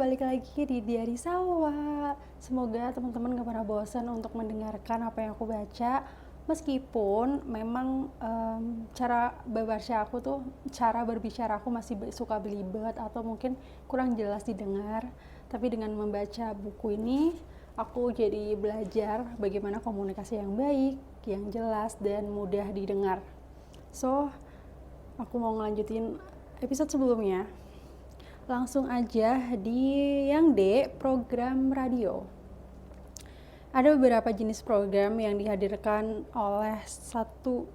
balik lagi di Diari Salwa. Semoga teman-teman gak pernah bosan untuk mendengarkan apa yang aku baca. Meskipun memang cara berbicara aku masih suka belibet atau mungkin kurang jelas didengar. Tapi dengan membaca buku ini, aku jadi belajar bagaimana komunikasi yang baik, yang jelas, dan mudah didengar. So, aku mau ngelanjutin episode sebelumnya. Langsung aja di yang D, program radio. Ada beberapa jenis program yang dihadirkan oleh suatu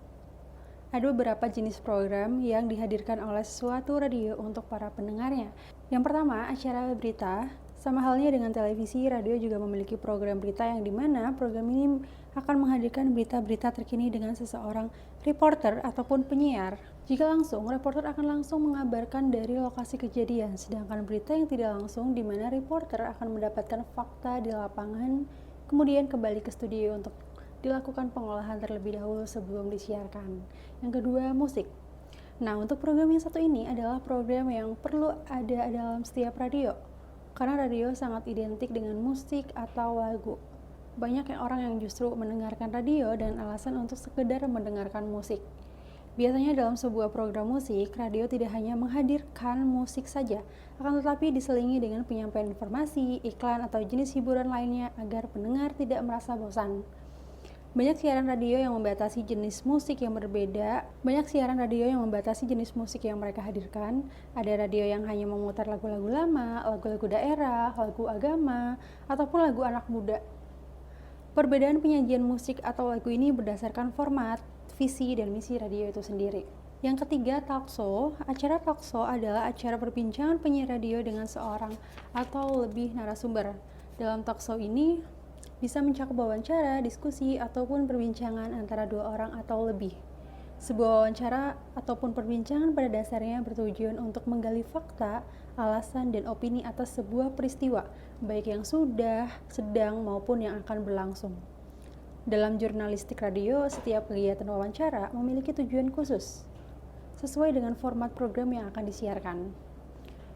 radio untuk para pendengarnya. Yang pertama, acara berita. Sama halnya dengan televisi, radio juga memiliki program berita yang dimana program ini akan menghadirkan berita-berita terkini dengan seseorang reporter ataupun penyiar. Jika langsung, reporter akan langsung mengabarkan dari lokasi kejadian, sedangkan berita yang tidak langsung di mana reporter akan mendapatkan fakta di lapangan, kemudian kembali ke studio untuk dilakukan pengolahan terlebih dahulu sebelum disiarkan. Yang kedua, musik. Nah, untuk program yang satu ini adalah program yang perlu ada dalam setiap radio, karena radio sangat identik dengan musik atau lagu. Banyak orang yang justru mendengarkan radio dan alasan untuk sekedar mendengarkan musik. Biasanya dalam sebuah program musik, radio tidak hanya menghadirkan musik saja, akan tetapi diselingi dengan penyampaian informasi, iklan, atau jenis hiburan lainnya agar pendengar tidak merasa bosan. Banyak siaran radio yang membatasi jenis musik yang berbeda. Banyak siaran radio yang membatasi jenis musik yang mereka hadirkan. Ada radio yang hanya memutar lagu-lagu lama, lagu-lagu daerah, lagu agama, ataupun lagu anak muda. Perbedaan penyajian musik atau lagu ini berdasarkan format, visi, dan misi radio itu sendiri. Yang ketiga, talkshow. Acara talkshow adalah acara perbincangan penyiar radio dengan seorang atau lebih narasumber. Dalam talkshow ini bisa mencakup wawancara, diskusi, ataupun perbincangan antara dua orang atau lebih. Sebuah wawancara ataupun perbincangan pada dasarnya bertujuan untuk menggali fakta, alasan, dan opini atas sebuah peristiwa, baik yang sudah, sedang, maupun yang akan berlangsung. Dalam jurnalistik radio, setiap kegiatan wawancara memiliki tujuan khusus, sesuai dengan format program yang akan disiarkan.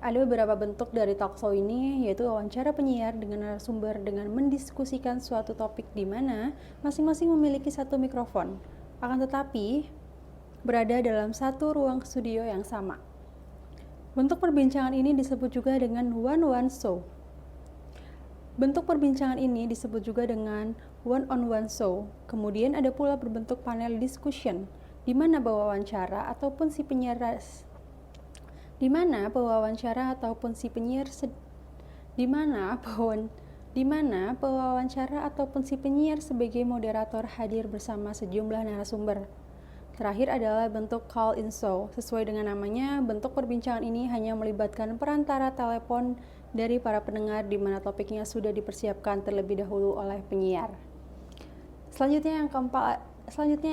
Ada beberapa bentuk dari talkshow ini, yaitu wawancara penyiar dengan narasumber dengan mendiskusikan suatu topik di mana masing-masing memiliki satu mikrofon, akan tetapi berada dalam satu ruang studio yang sama. Bentuk perbincangan ini disebut juga dengan one-on-one show. Bentuk perbincangan ini disebut juga dengan one-on-one show. Kemudian ada pula berbentuk panel discussion, di mana pewawancara ataupun si penyiar sebagai moderator hadir bersama sejumlah narasumber. Terakhir adalah bentuk call-in show. Sesuai dengan namanya, bentuk perbincangan ini hanya melibatkan perantara telepon dari para pendengar di mana topiknya sudah dipersiapkan terlebih dahulu oleh penyiar. Selanjutnya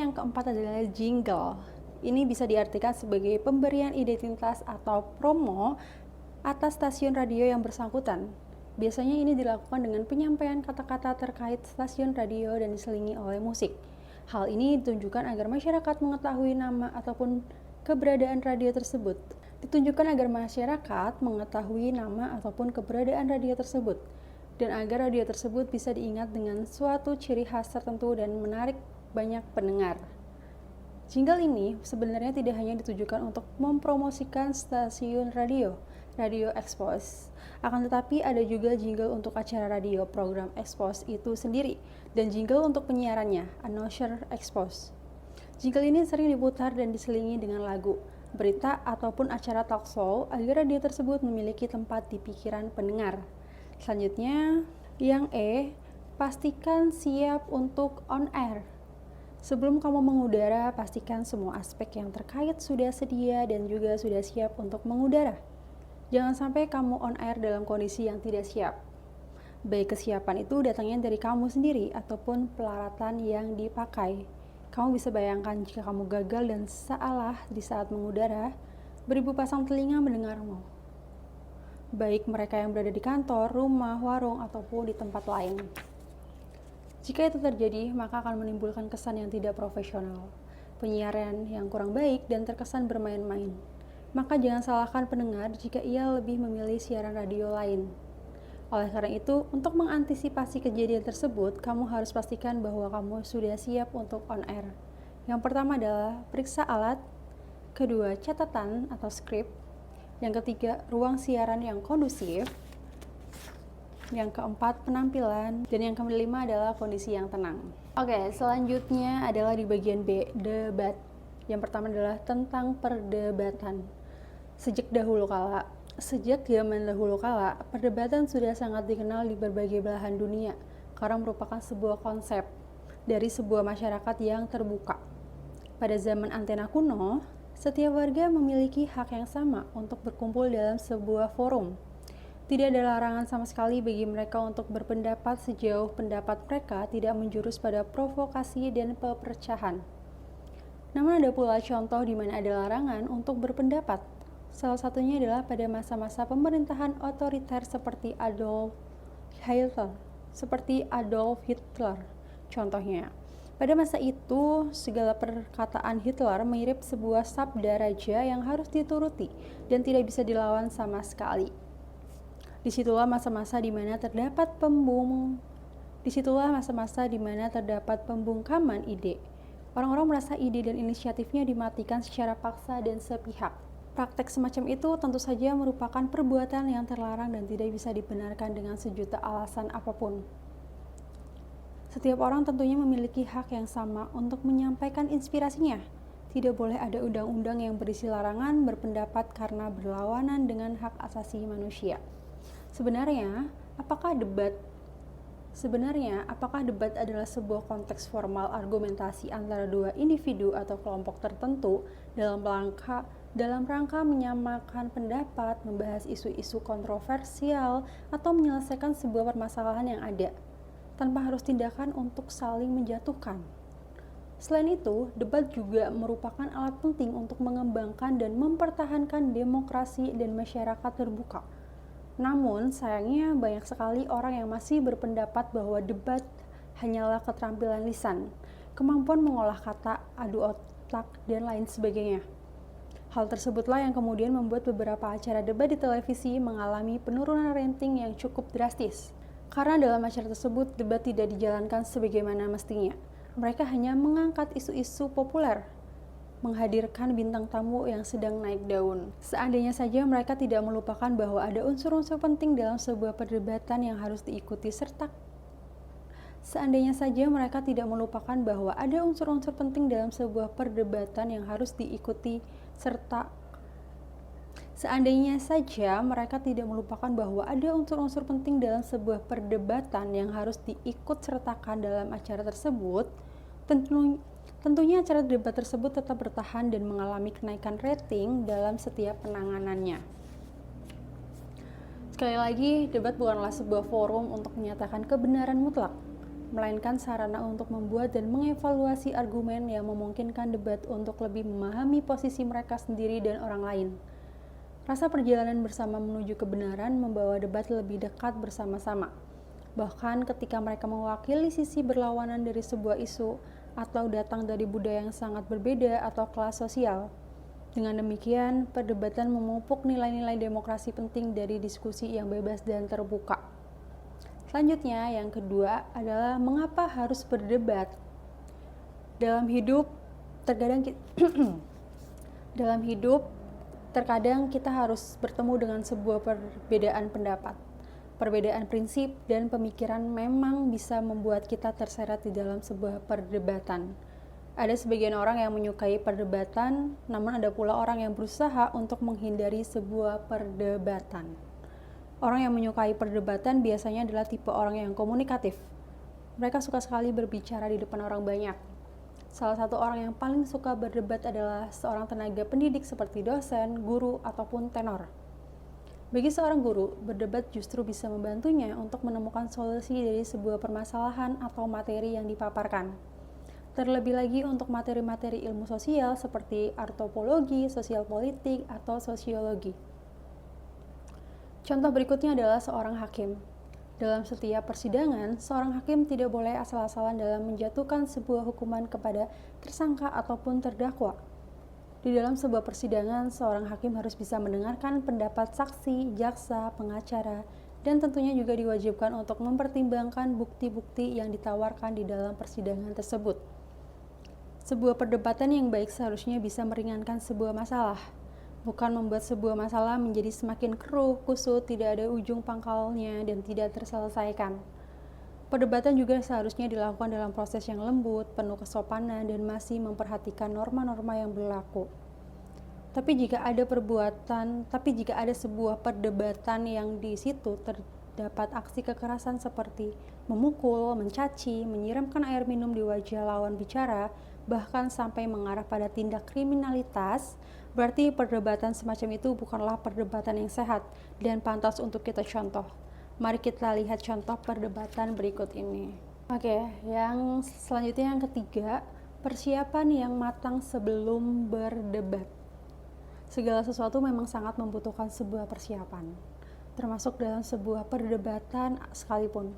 yang keempat adalah jingle. Ini bisa diartikan sebagai pemberian identitas atau promo atas stasiun radio yang bersangkutan. Biasanya ini dilakukan dengan penyampaian kata-kata terkait stasiun radio dan diselingi oleh musik. Hal ini ditunjukkan agar masyarakat mengetahui nama ataupun keberadaan radio tersebut. Dan agar radio tersebut bisa diingat dengan suatu ciri khas tertentu dan menarik banyak pendengar. Jingle ini sebenarnya tidak hanya ditujukan untuk mempromosikan stasiun radio expose. Akan tetapi ada juga jingle untuk acara radio program expose itu sendiri dan jingle untuk penyiarannya, announcer expose. Jingle ini sering diputar dan diselingi dengan lagu, berita ataupun acara talkshow agar radio tersebut memiliki tempat di pikiran pendengar. Selanjutnya, yang E, pastikan siap untuk on air. Sebelum kamu mengudara, pastikan semua aspek yang terkait sudah sedia dan juga sudah siap untuk mengudara. Jangan sampai kamu on air dalam kondisi yang tidak siap. Baik kesiapan itu datangnya dari kamu sendiri ataupun peralatan yang dipakai. Kamu bisa bayangkan jika kamu gagal dan salah di saat mengudara, beribu pasang telinga mendengarmu. Baik mereka yang berada di kantor, rumah, warung, ataupun di tempat lain. Jika itu terjadi, maka akan menimbulkan kesan yang tidak profesional, penyiaran yang kurang baik, dan terkesan bermain-main. Maka jangan salahkan pendengar jika ia lebih memilih siaran radio lain. Oleh karena itu, untuk mengantisipasi kejadian tersebut, kamu harus pastikan bahwa kamu sudah siap untuk on air. Yang pertama adalah periksa alat, kedua catatan atau skrip, yang ketiga ruang siaran yang kondusif, yang keempat penampilan, dan yang kelima adalah kondisi yang tenang. Oke, selanjutnya adalah di bagian B, debat. Yang pertama adalah tentang perdebatan. Sejak zaman dahulu kala, perdebatan sudah sangat dikenal di berbagai belahan dunia karena merupakan sebuah konsep dari sebuah masyarakat yang terbuka. Pada zaman antena kuno, setiap warga memiliki hak yang sama untuk berkumpul dalam sebuah forum. Tidak ada larangan sama sekali bagi mereka untuk berpendapat sejauh pendapat mereka tidak menjurus pada provokasi dan pepercahan. Namun ada pula contoh di mana ada larangan untuk berpendapat. Salah satunya adalah pada masa-masa pemerintahan otoriter seperti Adolf Hitler. Contohnya, pada masa itu segala perkataan Hitler mirip sebuah sabda raja yang harus dituruti dan tidak bisa dilawan sama sekali. Disitulah masa-masa di mana terdapat pembungkaman ide. Orang-orang merasa ide dan inisiatifnya dimatikan secara paksa dan sepihak. Praktek semacam itu tentu saja merupakan perbuatan yang terlarang dan tidak bisa dibenarkan dengan sejuta alasan apapun. Setiap orang tentunya memiliki hak yang sama untuk menyampaikan inspirasinya. Tidak boleh ada undang-undang yang berisi larangan berpendapat karena berlawanan dengan hak asasi manusia. Sebenarnya, apakah debat adalah sebuah konteks formal argumentasi antara dua individu atau kelompok tertentu dalam rangka menyamakan pendapat, membahas isu-isu kontroversial, atau menyelesaikan sebuah permasalahan yang ada, tanpa harus tindakan untuk saling menjatuhkan? Selain itu, debat juga merupakan alat penting untuk mengembangkan dan mempertahankan demokrasi dan masyarakat terbuka. Namun, sayangnya banyak sekali orang yang masih berpendapat bahwa debat hanyalah keterampilan lisan, kemampuan mengolah kata, adu otak, dan lain sebagainya. Hal tersebutlah yang kemudian membuat beberapa acara debat di televisi mengalami penurunan rating yang cukup drastis. Karena dalam acara tersebut, debat tidak dijalankan sebagaimana mestinya. Mereka hanya mengangkat isu-isu populer, menghadirkan bintang tamu yang sedang naik daun. Seandainya saja mereka tidak melupakan bahwa ada unsur-unsur penting dalam sebuah perdebatan yang harus diikuti serta sertakan dalam acara tersebut, tentunya acara debat tersebut tetap bertahan dan mengalami kenaikan rating dalam setiap penanganannya. Sekali lagi, debat bukanlah sebuah forum untuk menyatakan kebenaran mutlak, melainkan sarana untuk membuat dan mengevaluasi argumen yang memungkinkan debat untuk lebih memahami posisi mereka sendiri dan orang lain. Rasa perjalanan bersama menuju kebenaran membawa debat lebih dekat bersama-sama. Bahkan ketika mereka mewakili sisi berlawanan dari sebuah isu atau datang dari budaya yang sangat berbeda atau kelas sosial. Dengan demikian, perdebatan memupuk nilai-nilai demokrasi penting dari diskusi yang bebas dan terbuka. Selanjutnya, yang kedua adalah mengapa harus berdebat. Dalam hidup, terkadang kita harus bertemu dengan sebuah perbedaan pendapat. Perbedaan prinsip dan pemikiran memang bisa membuat kita terseret di dalam sebuah perdebatan. Ada sebagian orang yang menyukai perdebatan, namun ada pula orang yang berusaha untuk menghindari sebuah perdebatan. Orang yang menyukai perdebatan biasanya adalah tipe orang yang komunikatif. Mereka suka sekali berbicara di depan orang banyak. Salah satu orang yang paling suka berdebat adalah seorang tenaga pendidik seperti dosen, guru, ataupun tenor. Bagi seorang guru, berdebat justru bisa membantunya untuk menemukan solusi dari sebuah permasalahan atau materi yang dipaparkan. Terlebih lagi untuk materi-materi ilmu sosial seperti antropologi, sosial politik, atau sosiologi. Contoh berikutnya adalah seorang hakim. Dalam setiap persidangan, seorang hakim tidak boleh asal-asalan dalam menjatuhkan sebuah hukuman kepada tersangka ataupun terdakwa. Di dalam sebuah persidangan, seorang hakim harus bisa mendengarkan pendapat saksi, jaksa, pengacara, dan tentunya juga diwajibkan untuk mempertimbangkan bukti-bukti yang ditawarkan di dalam persidangan tersebut. Sebuah perdebatan yang baik seharusnya bisa meringankan sebuah masalah, bukan membuat sebuah masalah menjadi semakin keruh, kusut, tidak ada ujung pangkalnya, dan tidak terselesaikan. Perdebatan juga seharusnya dilakukan dalam proses yang lembut, penuh kesopanan, dan masih memperhatikan norma-norma yang berlaku. Tapi jika ada sebuah perdebatan yang di situ terdapat aksi kekerasan seperti memukul, mencaci, menyiramkan air minum di wajah lawan bicara, bahkan sampai mengarah pada tindak kriminalitas, berarti perdebatan semacam itu bukanlah perdebatan yang sehat dan pantas untuk kita contoh. Mari kita lihat contoh perdebatan berikut ini. Oke, yang selanjutnya yang ketiga, persiapan yang matang sebelum berdebat. Segala sesuatu memang sangat membutuhkan sebuah persiapan, termasuk dalam sebuah perdebatan sekalipun.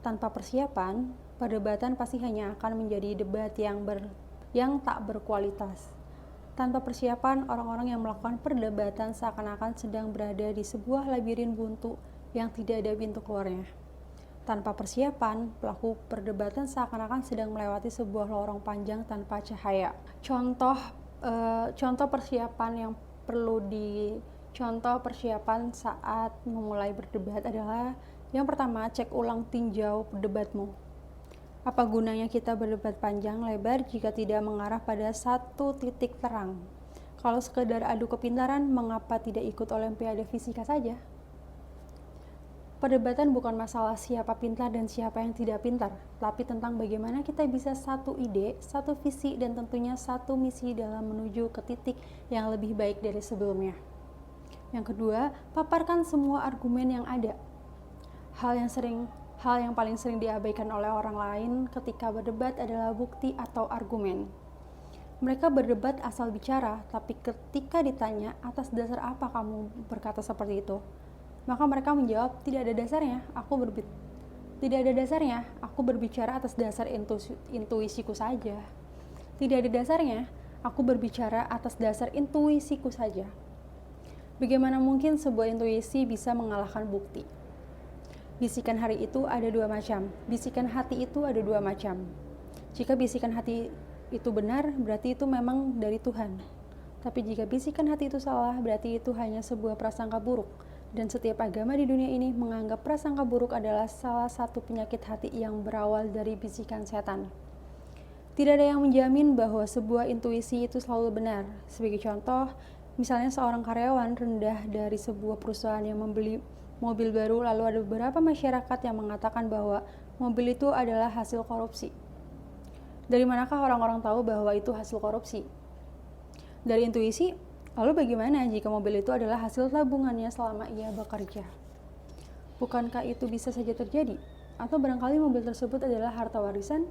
Tanpa persiapan, perdebatan pasti hanya akan menjadi debat yang tak berkualitas. Tanpa persiapan, orang-orang yang melakukan perdebatan seakan-akan sedang berada di sebuah labirin buntu yang tidak ada pintu keluarnya. Tanpa persiapan, pelaku perdebatan seakan-akan sedang melewati sebuah lorong panjang tanpa cahaya. Contoh persiapan yang perlu dicontoh persiapan saat memulai berdebat adalah yang pertama, cek ulang tinjau debatmu. Apa gunanya kita berdebat panjang lebar jika tidak mengarah pada satu titik terang? Kalau sekedar adu kepintaran, mengapa tidak ikut olimpiade fisika saja? Perdebatan bukan masalah siapa pintar dan siapa yang tidak pintar, tapi tentang bagaimana kita bisa satu ide, satu visi, dan tentunya satu misi dalam menuju ke titik yang lebih baik dari sebelumnya. Yang kedua, paparkan semua argumen yang ada. Hal yang paling sering diabaikan oleh orang lain ketika berdebat adalah bukti atau argumen. Mereka berdebat asal bicara, tapi ketika ditanya atas dasar apa kamu berkata seperti itu, maka mereka menjawab, tidak ada dasarnya, aku berbicara atas dasar intuisiku saja. Tidak ada dasarnya, aku berbicara atas dasar intuisiku saja. Bagaimana mungkin sebuah intuisi bisa mengalahkan bukti? Bisikan hati itu ada dua macam. Jika bisikan hati itu benar, berarti itu memang dari Tuhan. Tapi jika bisikan hati itu salah, berarti itu hanya sebuah prasangka buruk. Dan setiap agama di dunia ini menganggap prasangka buruk adalah salah satu penyakit hati yang berawal dari bisikan setan. Tidak ada yang menjamin bahwa sebuah intuisi itu selalu benar. Sebagai contoh, misalnya seorang karyawan rendah dari sebuah perusahaan yang membeli mobil baru, lalu ada beberapa masyarakat yang mengatakan bahwa mobil itu adalah hasil korupsi. Dari manakah orang-orang tahu bahwa itu hasil korupsi? Dari intuisi. Lalu bagaimana jika mobil itu adalah hasil tabungannya selama ia bekerja? Bukankah itu bisa saja terjadi? Atau barangkali mobil tersebut adalah harta warisan?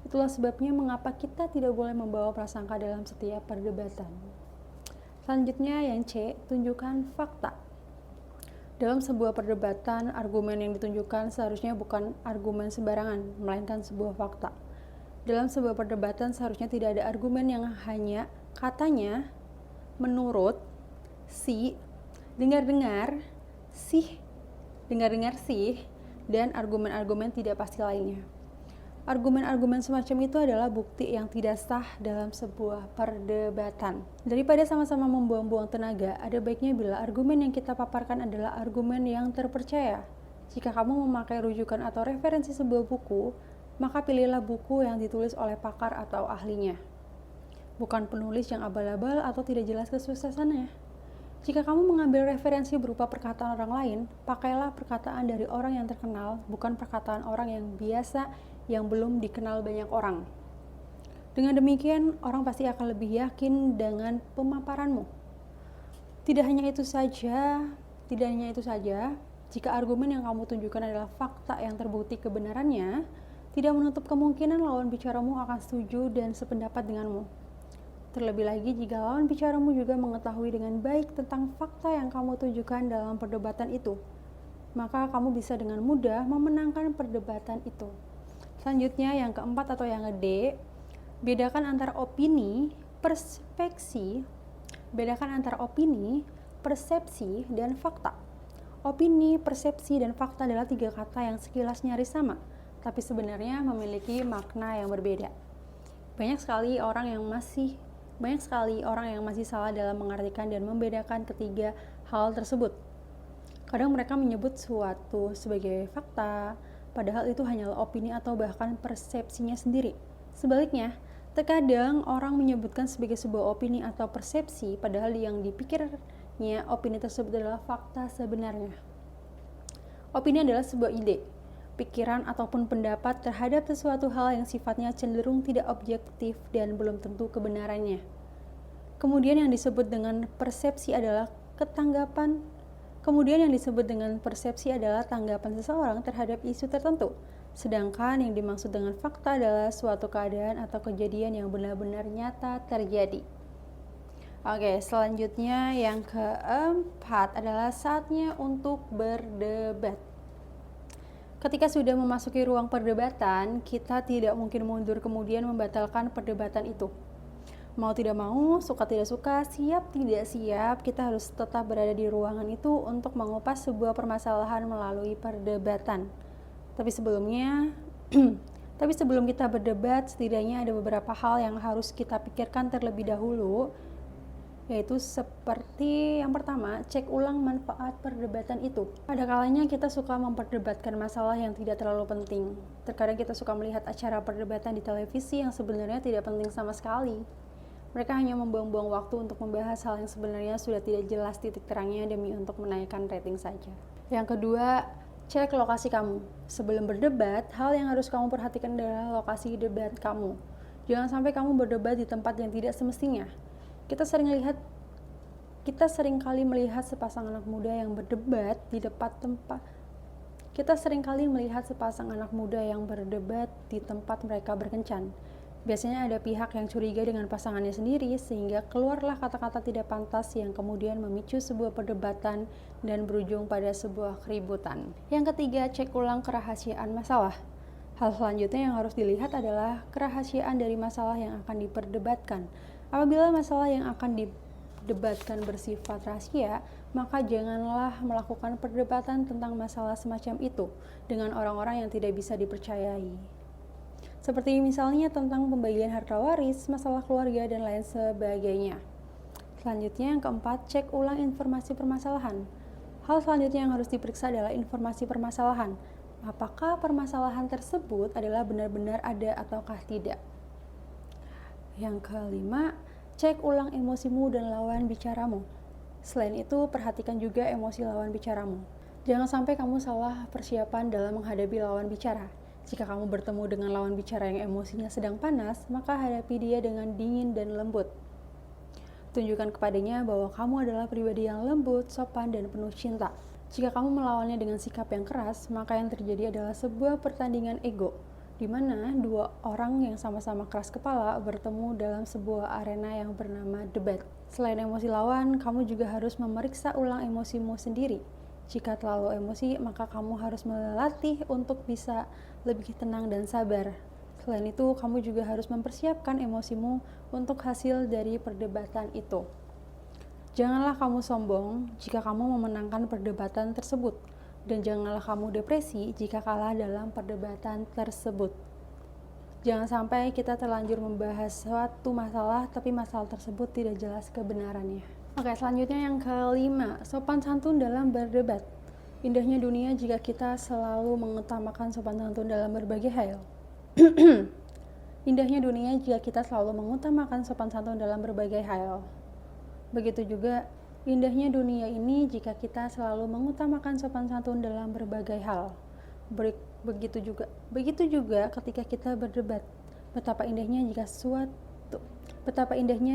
Itulah sebabnya mengapa kita tidak boleh membawa prasangka dalam setiap perdebatan. Selanjutnya yang C, tunjukkan fakta. Dalam sebuah perdebatan, argumen yang ditunjukkan seharusnya bukan argumen sembarangan, melainkan sebuah fakta. Dalam sebuah perdebatan seharusnya tidak ada argumen yang hanya katanya, menurut, si, dengar-dengar sih, dan argumen-argumen tidak pasti lainnya. Argumen-argumen semacam itu adalah bukti yang tidak sah dalam sebuah perdebatan. Daripada sama-sama membuang-buang tenaga, ada baiknya bila argumen yang kita paparkan adalah argumen yang terpercaya. Jika kamu memakai rujukan atau referensi sebuah buku, maka pilihlah buku yang ditulis oleh pakar atau ahlinya, bukan penulis yang abal-abal atau tidak jelas kesuksesannya. Jika kamu mengambil referensi berupa perkataan orang lain, pakailah perkataan dari orang yang terkenal, bukan perkataan orang yang biasa yang belum dikenal banyak orang. Dengan demikian, orang pasti akan lebih yakin dengan pemaparanmu. Tidak hanya itu saja, jika argumen yang kamu tunjukkan adalah fakta yang terbukti kebenarannya, tidak menutup kemungkinan lawan bicaramu akan setuju dan sependapat denganmu. Terlebih lagi jika lawan bicaramu juga mengetahui dengan baik tentang fakta yang kamu tunjukkan dalam perdebatan itu, maka kamu bisa dengan mudah memenangkan perdebatan itu. Selanjutnya yang keempat atau yang D, bedakan antara opini, persepsi, dan fakta. Opini, persepsi, dan fakta adalah 3 kata yang sekilas nyaris sama, tapi sebenarnya memiliki makna yang berbeda. Banyak sekali orang yang masih salah dalam mengartikan dan membedakan ketiga hal tersebut. Kadang mereka menyebut suatu sebagai fakta, padahal itu hanyalah opini atau bahkan persepsinya sendiri. Sebaliknya, terkadang orang menyebutkan sebagai sebuah opini atau persepsi, padahal yang dipikirnya opini tersebut adalah fakta sebenarnya. Opini adalah sebuah ide, pikiran ataupun pendapat terhadap sesuatu hal yang sifatnya cenderung tidak objektif dan belum tentu kebenarannya. Kemudian yang disebut dengan persepsi adalah tanggapan seseorang terhadap isu tertentu. Sedangkan yang dimaksud dengan fakta adalah suatu keadaan atau kejadian yang benar-benar nyata terjadi. Oke, selanjutnya yang keempat adalah saatnya untuk berdebat. Ketika sudah memasuki ruang perdebatan, kita tidak mungkin mundur kemudian membatalkan perdebatan itu. Mau tidak mau, suka tidak suka, siap tidak siap, kita harus tetap berada di ruangan itu untuk mengupas sebuah permasalahan melalui perdebatan. Tapi sebelum kita berdebat, setidaknya ada beberapa hal yang harus kita pikirkan terlebih dahulu, yaitu seperti yang pertama, cek ulang manfaat perdebatan itu. Pada kalanya kita suka memperdebatkan masalah yang tidak terlalu penting. Terkadang kita suka melihat acara perdebatan di televisi yang sebenarnya tidak penting sama sekali. Mereka hanya membuang-buang waktu untuk membahas hal yang sebenarnya sudah tidak jelas titik terangnya demi untuk menaikkan rating saja. Yang kedua, cek lokasi kamu. Sebelum berdebat, hal yang harus kamu perhatikan adalah lokasi debat kamu. Jangan sampai kamu berdebat di tempat yang tidak semestinya. Kita seringkali melihat sepasang anak muda yang berdebat di tempat mereka berkencan. Biasanya ada pihak yang curiga dengan pasangannya sendiri, sehingga keluarlah kata-kata tidak pantas yang kemudian memicu sebuah perdebatan dan berujung pada sebuah keributan. Yang ketiga, cek ulang kerahasiaan masalah. Hal selanjutnya yang harus dilihat adalah kerahasiaan dari masalah yang akan diperdebatkan. Apabila masalah yang akan didebatkan bersifat rahasia, maka janganlah melakukan perdebatan tentang masalah semacam itu dengan orang-orang yang tidak bisa dipercayai. Seperti misalnya tentang pembagian harta waris, masalah keluarga, dan lain sebagainya. Selanjutnya yang keempat, cek ulang informasi permasalahan. Hal selanjutnya yang harus diperiksa adalah informasi permasalahan. Apakah permasalahan tersebut adalah benar-benar ada ataukah tidak? Yang kelima, cek ulang emosimu dan lawan bicaramu. Selain itu, perhatikan juga emosi lawan bicaramu. Jangan sampai kamu salah persiapan dalam menghadapi lawan bicara. Jika kamu bertemu dengan lawan bicara yang emosinya sedang panas, maka hadapi dia dengan dingin dan lembut. Tunjukkan kepadanya bahwa kamu adalah pribadi yang lembut, sopan, dan penuh cinta. Jika kamu melawannya dengan sikap yang keras, maka yang terjadi adalah sebuah pertandingan ego, di mana dua orang yang sama-sama keras kepala bertemu dalam sebuah arena yang bernama debat. Selain emosi lawan, kamu juga harus memeriksa ulang emosimu sendiri. Jika terlalu emosi, maka kamu harus melatih untuk bisa lebih tenang dan sabar. Selain itu, kamu juga harus mempersiapkan emosimu untuk hasil dari perdebatan itu. Janganlah kamu sombong jika kamu memenangkan perdebatan tersebut, dan janganlah kamu depresi jika kalah dalam perdebatan tersebut. Jangan sampai kita terlanjur membahas suatu masalah, tapi masalah tersebut tidak jelas kebenarannya. Oke, selanjutnya yang kelima, sopan santun dalam berdebat. Indahnya dunia jika kita selalu mengutamakan sopan santun dalam berbagai hal. Indahnya dunia jika kita selalu mengutamakan sopan santun dalam berbagai hal. Begitu juga indahnya dunia ini jika kita selalu mengutamakan sopan santun dalam berbagai hal. Begitu juga ketika kita berdebat. Betapa indahnya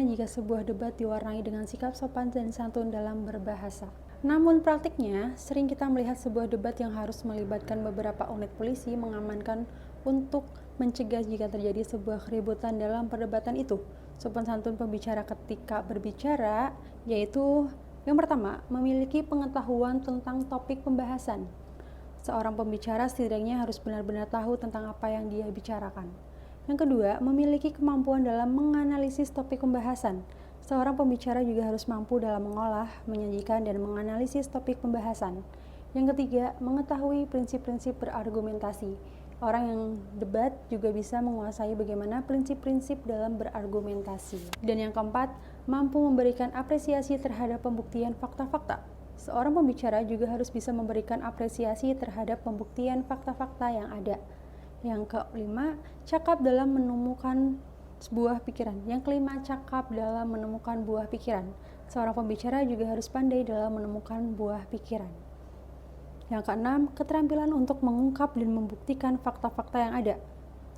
jika sebuah debat diwarnai dengan sikap sopan dan santun dalam berbahasa. Namun praktiknya, sering kita melihat sebuah debat yang harus melibatkan beberapa unit polisi mengamankan untuk mencegah jika terjadi sebuah keributan dalam perdebatan itu. Sopan santun pembicara ketika berbicara, yaitu yang pertama, memiliki pengetahuan tentang topik pembahasan. Seorang pembicara setidaknya harus benar-benar tahu tentang apa yang dia bicarakan. Yang kedua, memiliki kemampuan dalam menganalisis topik pembahasan. Seorang pembicara juga harus mampu dalam mengolah, menyajikan, dan menganalisis topik pembahasan. Yang ketiga, mengetahui prinsip-prinsip berargumentasi. Orang yang debat juga bisa menguasai bagaimana prinsip-prinsip dalam berargumentasi. Dan yang keempat, mampu memberikan apresiasi terhadap pembuktian fakta-fakta. Seorang pembicara juga harus bisa memberikan apresiasi terhadap pembuktian fakta-fakta yang ada. Yang kelima, cakap dalam menemukan sebuah pikiran. Yang kelima, cakap dalam menemukan buah pikiran. Seorang pembicara juga harus pandai dalam menemukan buah pikiran. Yang keenam, keterampilan untuk mengungkap dan membuktikan fakta-fakta yang ada.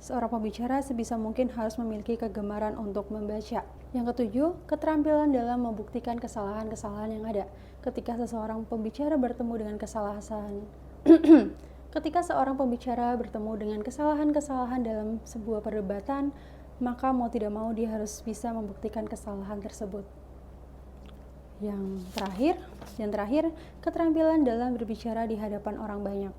Seorang pembicara sebisa mungkin harus memiliki kegemaran untuk membaca. Yang ketujuh, keterampilan dalam membuktikan kesalahan-kesalahan yang ada. Ketika seorang pembicara bertemu dengan kesalahan dalam sebuah perdebatan, maka mau tidak mau dia harus bisa membuktikan kesalahan tersebut. Yang terakhir, keterampilan dalam berbicara di hadapan orang banyak.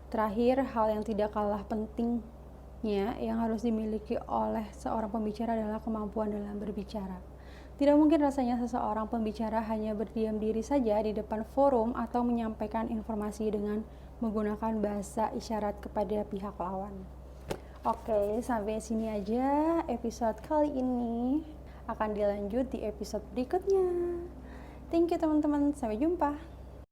Terakhir, hal yang tidak kalah pentingnya yang harus dimiliki oleh seorang pembicara adalah kemampuan dalam berbicara. Tidak mungkin rasanya seseorang pembicara hanya berdiam diri saja di depan forum atau menyampaikan informasi dengan menggunakan bahasa isyarat kepada pihak lawan. Oke, sampai sini aja episode kali ini. Akan dilanjut di episode berikutnya. Thank you teman-teman, sampai jumpa.